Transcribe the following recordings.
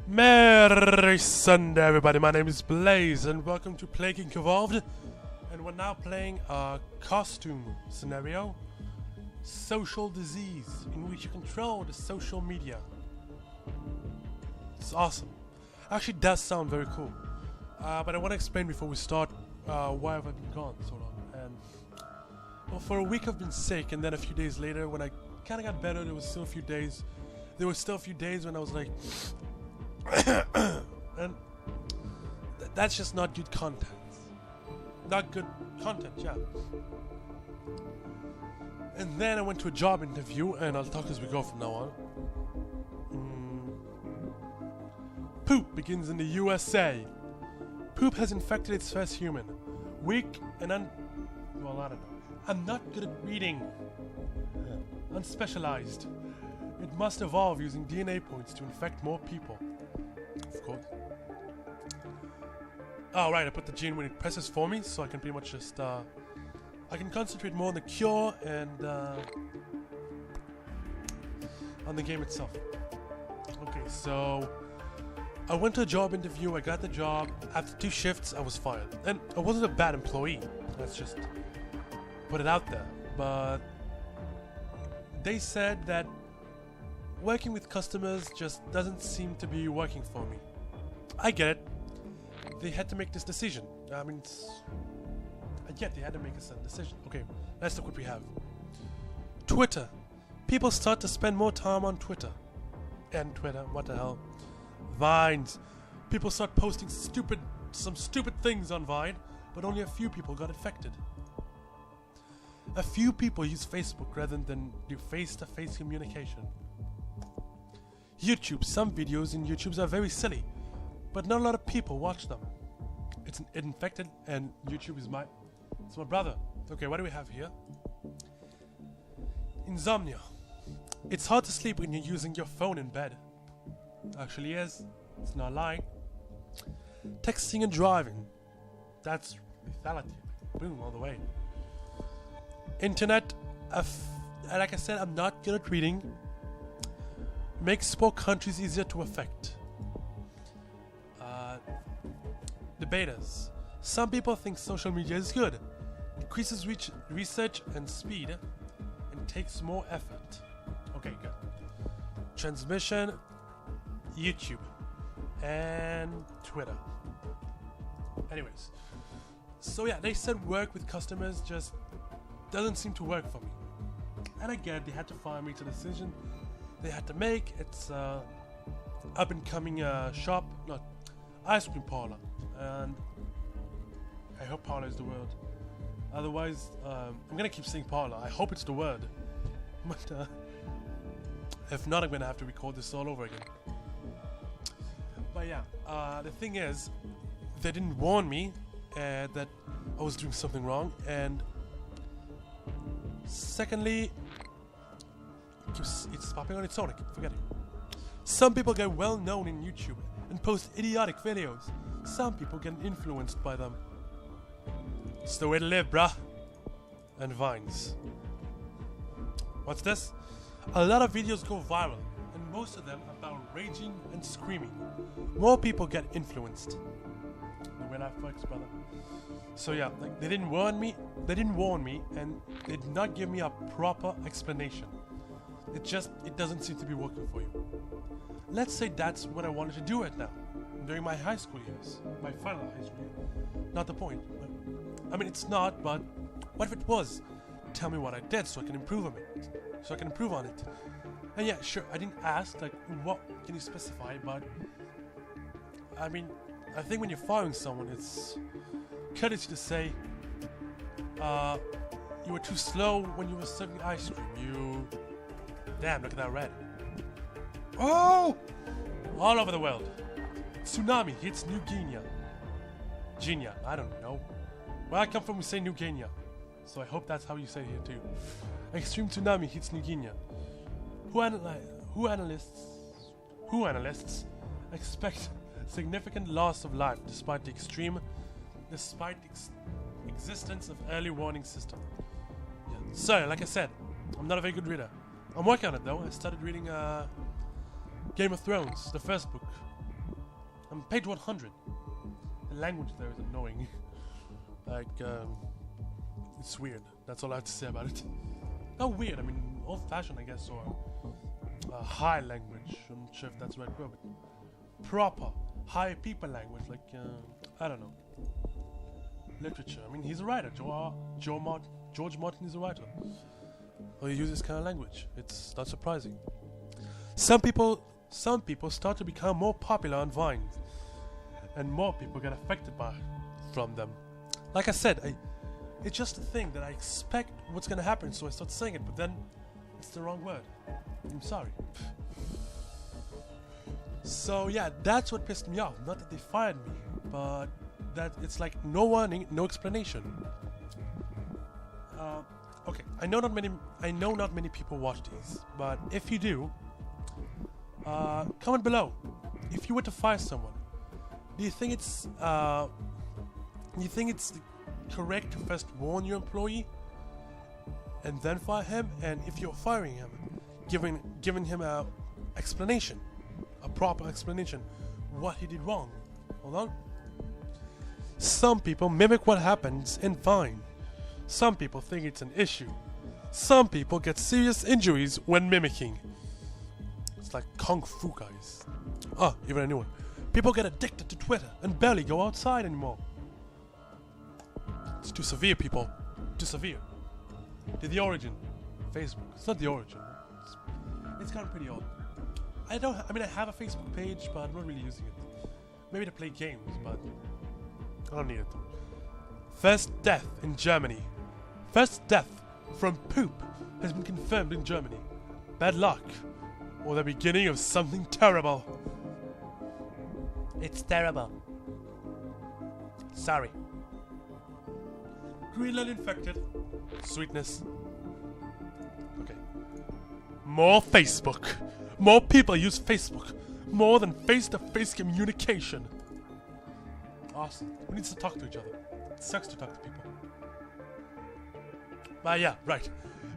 Merry Sunday, everybody. My name is Blaze, and welcome to Plague Inc. Evolved. And we're now playing a costume scenario, social disease, in which you control the social media. It's awesome. Actually, does sound very cool. But I want to explain before we start why have I been gone so long. And well, for a week I've been sick, and then a few days later, when I kind of got better, there were still a few days when I was like. And that's just not good content. Not good content, yeah. And then I went to a job interview, and I'll talk as we go from now on. Poop begins in the USA. Poop has infected its first human. Weak and well, I don't know. I'm not good at reading. Unspecialized. It must evolve using DNA points to infect more people. Of course. Oh, right, I put the gene when it presses for me, so I can pretty much just, I can concentrate more on the cure and, on the game itself. Okay, so I went to a job interview, I got the job. After 2 shifts, I was fired. And I wasn't a bad employee. Let's just put it out there. But they said that working with customers just doesn't seem to be working for me. I get it. They had to make this decision. I mean, they had to make a certain decision. Okay, let's look what we have. Twitter. People start to spend more time on Twitter. And Twitter, what the hell? Vines. People start posting some stupid things on Vine, but only a few people got infected. A few people use Facebook rather than do face-to-face communication. YouTube. Some videos in YouTube are very silly, but not a lot of people watch them. It's infected, and YouTube is my brother. Okay, what do we have here? Insomnia. It's hard to sleep when you're using your phone in bed. Actually is. It's not lying. Texting and driving. That's lethality. Boom, all the way. Internet. Like I said, I'm not good at reading. Makes poor countries easier to affect. Debaters. Some people think social media is good. Increases research and speed and takes more effort. Okay, good. Transmission, YouTube, and Twitter. Anyways. So yeah, they said work with customers just doesn't seem to work for me. And I get it, they had to fire me. It's a decision they had to make. It's up and coming shop, not ice cream parlor, and I hope parlor is the word. Otherwise, I'm gonna keep saying parlor. I hope it's the word, but if not, I'm gonna have to record this all over again. But yeah, the thing is, they didn't warn me that I was doing something wrong, and secondly, it's popping on its own. I keep forgetting. Some people get well known in YouTube and post idiotic videos. Some people get influenced by them. It's the way to live, bruh. And Vines. What's this? A lot of videos go viral, and most of them about raging and screaming. More people get influenced. The way life works, brother. So yeah, like they didn't warn me, and they did not give me a proper explanation. It doesn't seem to be working for you. Let's say that's what I wanted to do right now, during my high school years, my final high school year. Not the point. But, I mean, it's not, but what if it was? Tell me what I did so I can improve on it. And yeah, sure, I didn't ask, like, what can you specify, but I mean, I think when you're firing someone, it's courtesy to say, you were too slow when you were serving ice cream. Damn, look at that red. Oh! All over the world. Tsunami hits New Guinea. I don't know. Where I come from, we say New Guinea. So I hope that's how you say it here too. Extreme tsunami hits New Guinea. Who analysts expect significant loss of life despite the existence of early warning system. Yeah. So, like I said, I'm not a very good reader. I'm working on it though. I started reading Game of Thrones, the first book. I'm page 100. The language there is annoying. Like, it's weird. That's all I have to say about it. Not weird, I mean, old-fashioned, I guess, or high language. I'm not sure if that's the right word, but proper, high people language, like, I don't know. Literature. I mean, he's a writer. George Martin is a writer. Well, he uses this kind of language. It's not surprising. Some people start to become more popular on Vine, and more people get affected from them. Like I said, it's just a thing that I expect what's gonna happen, so I start saying it, but then it's the wrong word. I'm sorry. So yeah, that's what pissed me off. Not that they fired me, but that it's like no warning, no explanation. Okay, I know not many people watch these, but if you do, comment below. If you were to fire someone, do you think it's correct to first warn your employee and then fire him? And if you're firing him, giving him a explanation, a proper explanation, what he did wrong. Hold on. Some people mimic what happens in Vine. Some people think it's an issue. Some people get serious injuries when mimicking. It's like Kung Fu, guys. Oh, even a new one. People get addicted to Twitter and barely go outside anymore. It's too severe, people. Too severe. To the origin. Facebook. It's not the origin. It's gotten pretty old. I have a Facebook page, but I'm not really using it. Maybe to play games, but I don't need it. First death in Germany. First death from poop has been confirmed in Germany. Bad luck. Or the beginning of something terrible. It's terrible. Sorry. Greenland infected. Sweetness. Okay. More Facebook. More people use Facebook. More than face-to-face communication. Awesome. We need to talk to each other. It sucks to talk to people. But yeah, right.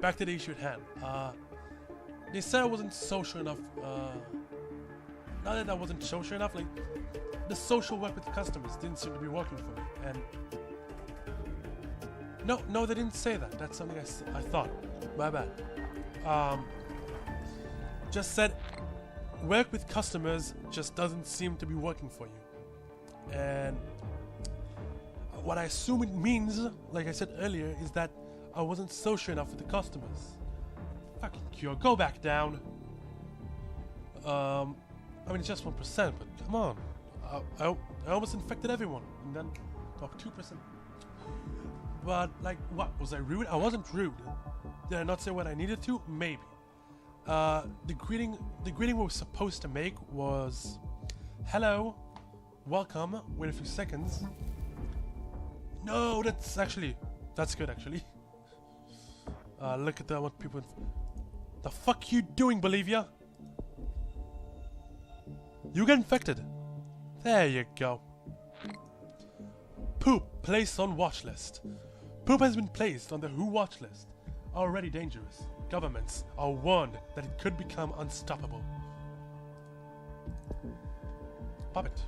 Back to the issue at hand. They said I wasn't social enough. Not that I wasn't social enough, like, the social work with the customers didn't seem to be working for me. And no, they didn't say that. That's something I thought. My bad. Just said work with customers just doesn't seem to be working for you. And what I assume it means, like I said earlier, is that I wasn't social enough with the customers. Fucking cure, go back down. I mean, it's just 1%, but come on. I almost infected everyone, and then top 2%. But like, what was I rude? I wasn't rude. Did I not say what I needed to? Maybe. The greeting we were supposed to make was, "Hello, welcome. Wait a few seconds." No, that's good actually. Look at that. What people? The fuck you doing, Bolivia? You get infected. There you go. Poop placed on watch list. Poop has been placed on the WHO watch list. Already dangerous. Governments are warned that it could become unstoppable. Puppet.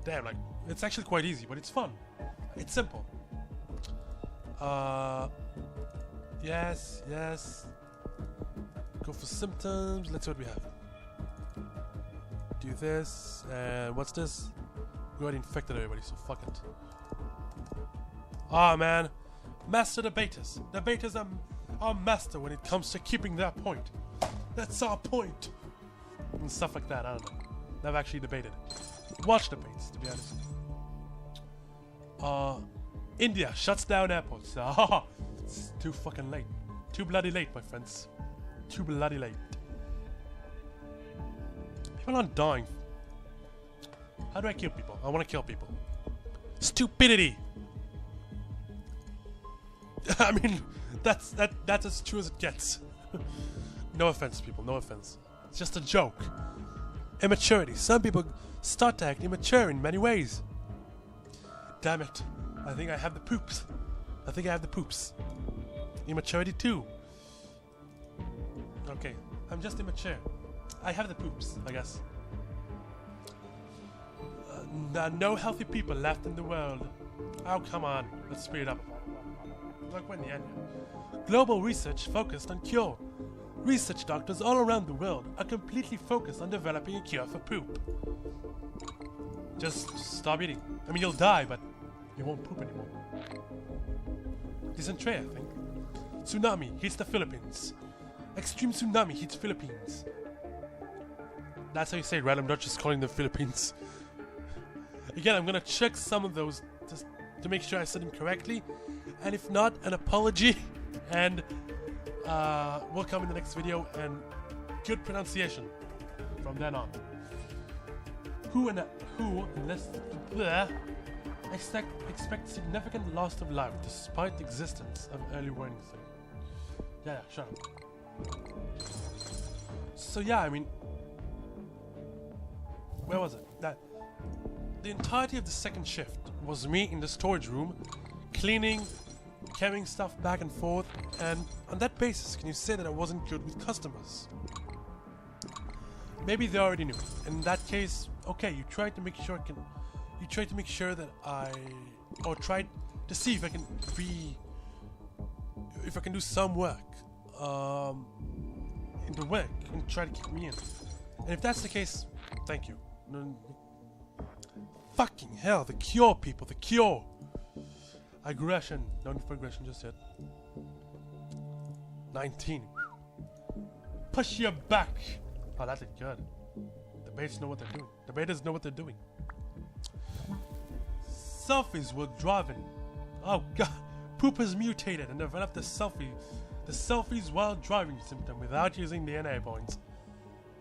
Damn, like, it's actually quite easy, but it's fun. It's simple. Yes. Go for symptoms. Let's see what we have. Do this, and what's this? We already infected everybody, so fuck it. Ah, man. Master debaters. Debaters are master when it comes to keeping their point. That's our point. And stuff like that, I don't know. Never actually debated. Watch debates, to be honest. India shuts down airports. It's too fucking late. Too bloody late, my friends. Too bloody late. People aren't dying. How do I kill people? I want to kill people. Stupidity! I mean, that's as true as it gets. No offense, people, no offense. It's just a joke. Immaturity. Some people start to act immature in many ways. Damn it. I think I have the poops. Immaturity too. Okay, I'm just immature. I have the poops, I guess. There are no healthy people left in the world. Oh, come on. Let's speed it up. Like when the end. Global research focused on cure. Research doctors all around the world are completely focused on developing a cure for poop. Just stop eating. I mean, you'll die, but you won't poop anymore. Dysentery, I think. Tsunami hits the Philippines. Extreme tsunami hits Philippines. That's how you say it, right? I'm not just calling them Philippines. Again, I'm gonna check some of those just to make sure I said them correctly. And if not, an apology. And we'll come in the next video and good pronunciation from then on. Who expect significant loss of life despite the existence of early warning signs. Yeah, shut up. So yeah, I mean, where was it? The entirety of the second shift was me in the storage room, cleaning, carrying stuff back and forth, and on that basis, can you say that I wasn't good with customers? Maybe they already knew. In that case, okay, you tried to make sure that or tried to see if I can do some work, in the work, and try to keep me in. And if that's the case, thank you. Fucking hell, the cure, people, the cure. Aggression, no need for aggression just yet. 19. Push your back. Oh, that did good. The baits know what they're doing. The betas know what they're doing. Selfies were driving. Oh god. Poop has mutated and developed the selfies while driving symptom without using DNA points.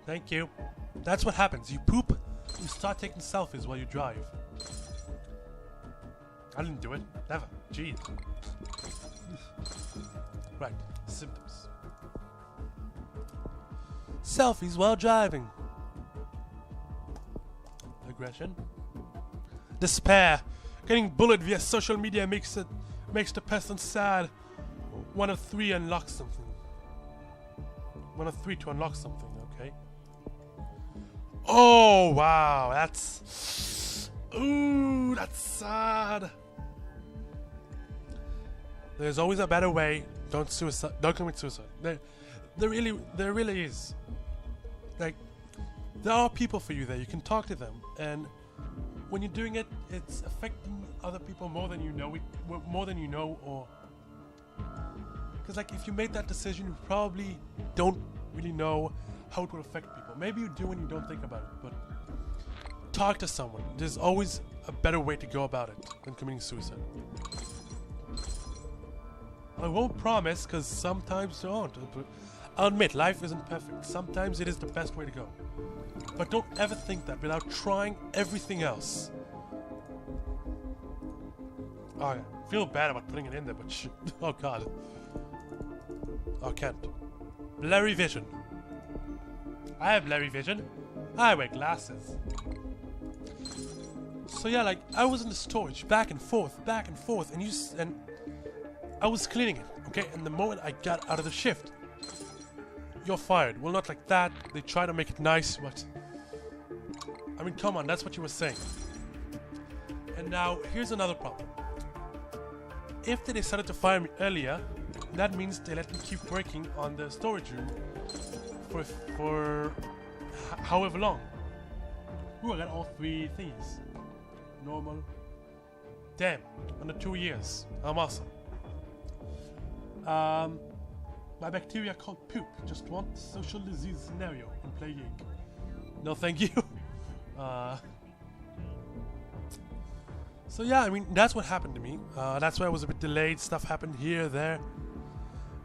Thank you. That's what happens. You poop, you start taking selfies while you drive. I didn't do it. Never. Jeez. Right. Symptoms. Selfies while driving. Aggression. Despair. Getting bullied via social media makes the person sad. 1 of 3 unlocks something. 1 of 3 to unlock something, okay. Oh wow, that's sad. There's always a better way. Don't commit suicide. There really is. Like, there are people for you there. You can talk to them, and when you're doing it, it's affecting other people more than you know, or because like if you made that decision, you probably don't really know how it will affect people. Maybe you do and you don't think about it, but talk to someone. There's always a better way to go about it than committing suicide. I won't promise, because sometimes you won't. But I'll admit, life isn't perfect. Sometimes it is the best way to go. But don't ever think that without trying everything else. Oh, I feel bad about putting it in there, but oh god. Oh, can't. Blurry vision. I have blurry vision. I wear glasses. So yeah, like, I was in the storage, back and forth, and I was cleaning it, okay? And the moment I got out of the shift, you're fired. Well, not like that. They try to make it nice, but I mean, come on, that's what you were saying. And now, here's another problem. If they decided to fire me earlier, that means they let me keep working on the storage room for however long. Ooh, I got all 3 things. Normal. Damn, under 2 years. I'm awesome. My bacteria called poop just want social disease scenario and play gig. No thank you. So yeah, I mean, that's what happened to me. That's why I was a bit delayed. Stuff happened here, there.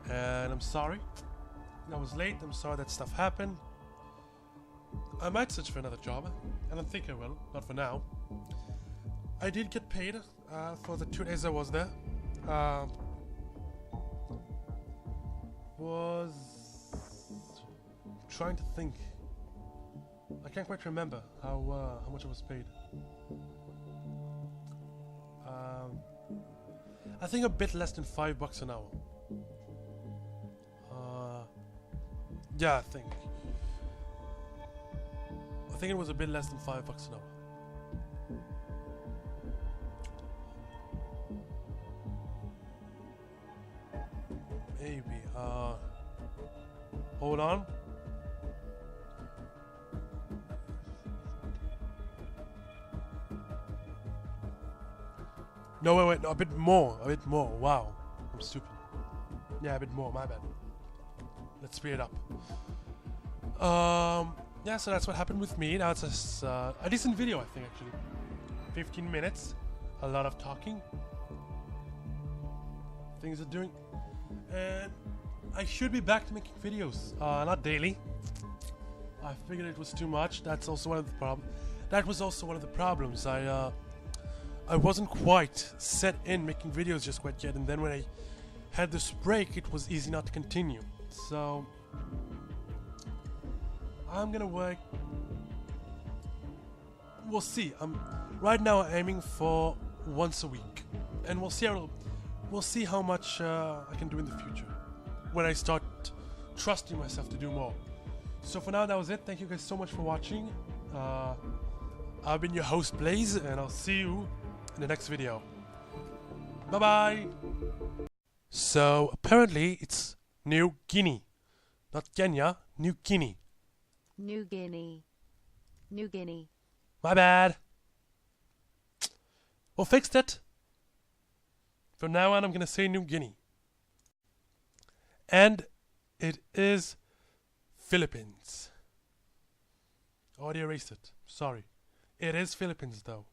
And I'm sorry. I was late. I'm sorry that stuff happened. I might search for another job. I don't think I will. Not for now. I did get paid for the 2 days I was there. Was trying to think. I can't quite remember how much I was paid. I think a bit less than $5 an hour. Yeah, I think it was a bit less than $5 an hour. Hold on. No, wait, no, a bit more. Wow. I'm stupid. Yeah, a bit more, my bad. Let's speed it up. Yeah, so that's what happened with me. Now it's a decent video, I think, actually. 15 minutes. A lot of talking. Things are doing. And I should be back to making videos. Not daily. I figured it was too much. That's also one of the problems. That was also one of the problems. I wasn't quite set in making videos just quite yet, and then when I had this break, it was easy not to continue. So I'm gonna work. We'll see. Right now I'm aiming for once a week, and we'll see how much I can do in the future when I start trusting myself to do more. So for now, that was it. Thank you guys so much for watching. I've been your host Blaze, and I'll see you in the next video. Bye bye. So apparently it's New Guinea, not Kenya. New Guinea. New Guinea. New Guinea. My bad. We'll fix it. From now on, I'm gonna say New Guinea. And it is Philippines. I already erased it. Sorry. It is Philippines though.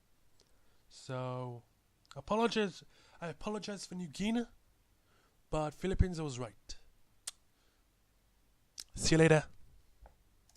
So I apologize for New Guinea, but Philippines was right. See you later.